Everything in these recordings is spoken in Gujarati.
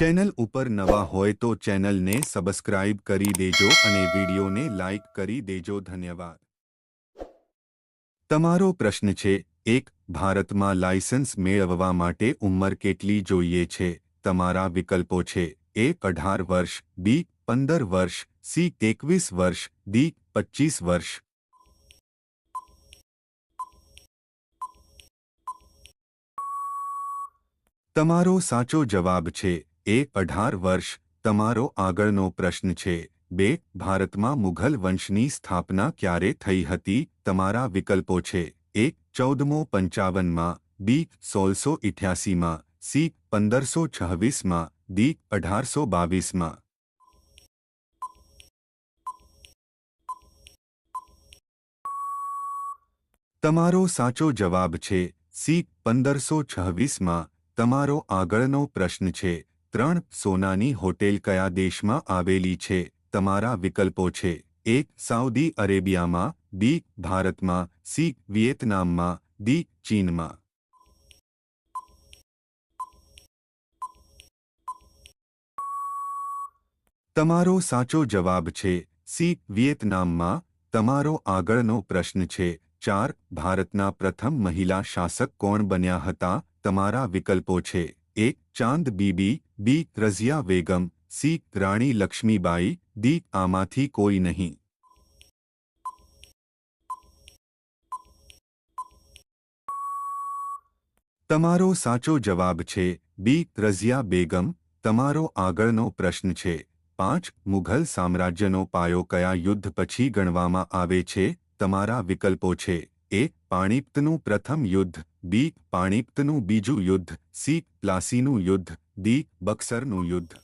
ચેનલ ઉપર નવા હોય તો ચેનલને સબસ્ક્રાઇબ કરી દેજો અને વિડીયોને લાઇક કરી દેજો. ધન્યવાદ. તમારો પ્રશ્ન છે 1. ભારતમાં લાયસન્સ મેળવવા માટે ઉંમર કેટલી જોઈએ છે? તમારા વિકલ્પો છે: A. 18 વર્ષ, B. 15 વર્ષ, C. 21 વર્ષ, D. 25 વર્ષ. તમારો સાચો જવાબ છે A. 18 વર્ષ. તમારો આગળનો પ્રશ્ન છે 2. ભારતમાં મુઘલ વંશની સ્થાપના ક્યારે થઈ હતી? તમારા વિકલ્પો છે: A. 1455માં, B. 1688માં, C. 1526માં, D. 1822માં. તમારો સાચો જવાબ છે C. 1526માં. તમારો આગળનો પ્રશ્ન છે 3. સોનાની હોટેલ કયા દેશમાં આવેલી છે? તમારા વિકલ્પો છે: A. સાઉદી અરેબિયામાં, B. ભારતમાં, C. વિયેતનામમાં, D. ચીનમાં. તમારો સાચો જવાબ છે C. વિયેતનામમાં. તમારો આગળનો પ્રશ્ન છે 4. ભારતના પ્રથમ મહિલા શાસક કોણ બન્યા હતા? તમારા વિકલ્પો છે: A. Chand Bibi, B. Razia Begum, C. Rani Laxmibai, D. આમાંથી કોઈ નહીં. તમારો સાચો જવાબ છે B. રઝિયા બેગમ. તમારો આગળનો પ્રશ્ન છે 5. મુઘલ સામ્રાજ્યનો પાયો કયા યુદ્ધ પછી ગણવામાં આવે છે? તમારા વિકલ્પો છે: A. પાણીપતનું પ્રથમ યુદ્ધ, B. પાણીપતનું બીજું યુદ્ધ, C. પ્લાસીનું યુદ્ધ, D. બક્સરનું યુદ્ધ.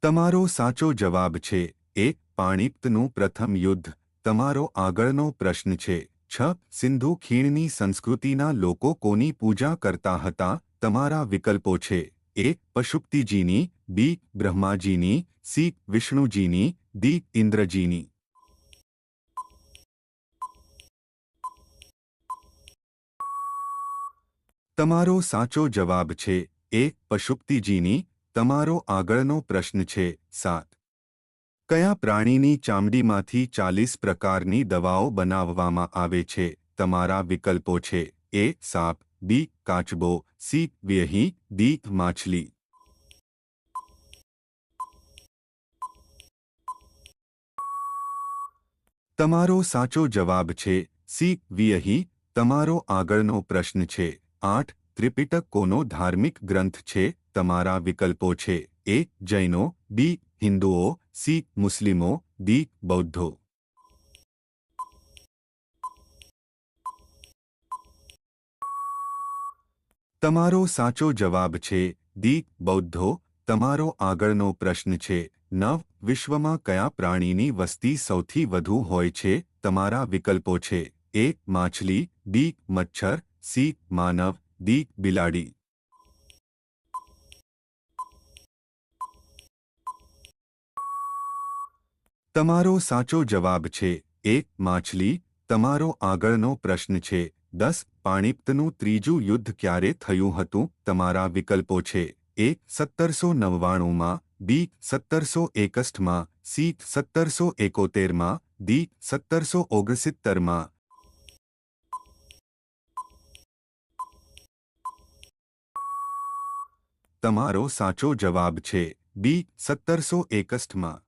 તમારો સાચો જવાબ છે A. પાણીપતનું પ્રથમ યુદ્ધ. તમારો આગળનો પ્રશ્ન છે 6. સિંધુ ખીણની સંસ્કૃતિના લોકો કોની પૂજા કરતા હતા? તમારા વિકલ્પો છે: A. પશુપતિજીની, B. બ્રહ્માજીની, C. વિષ્ણુજીની, D. ઇન્દ્રજીની. તમારો સાચો જવાબ છે A. પશુપતિજીની. તમારો આગળનો પ્રશ્ન છે 7. કયા પ્રાણીની ચામડીમાંથી 40 પ્રકારની દવાઓ બનાવવામાં આવે છે? તમારા વિકલ્પો છે: A. સાપ, B. કાચબો, C. વ્યાહી, D. માછલી. તમારો સાચો જવાબ છે C. વ્યાહી. તમારો આગળનો પ્રશ્ન છે 8. ત્રિપિટક કોનો ધાર્મિક ગ્રંથ છે? તમારા વિકલ્પો છે: A. જૈનો, B. હિન્દુઓ, C. મુસ્લિમો, D. બૌદ્ધો. તમારો સાચો જવાબ છે D. બૌદ્ધો. તમારો આગળનો પ્રશ્ન છે 9. વિશ્વમાં કયા પ્રાણીની વસ્તી સૌથી વધુ હોય છે? તમારા વિકલ્પો છે: A. માછલી, B. મચ્છર, C. માનવ, D. બિલાડી. તમારો સાચો જવાબ છે A. માછલી. તમારો આગળનો પ્રશ્ન છે 10. પાણીપતનું ત્રીજું યુદ્ધ ક્યારે થયું હતું? તમારા વિકલ્પો છે: A. 1799માં, B. 1761માં, C. 1771માં, D. 1769માં. તમારો સાચો જવાબ છે B. 1761માં.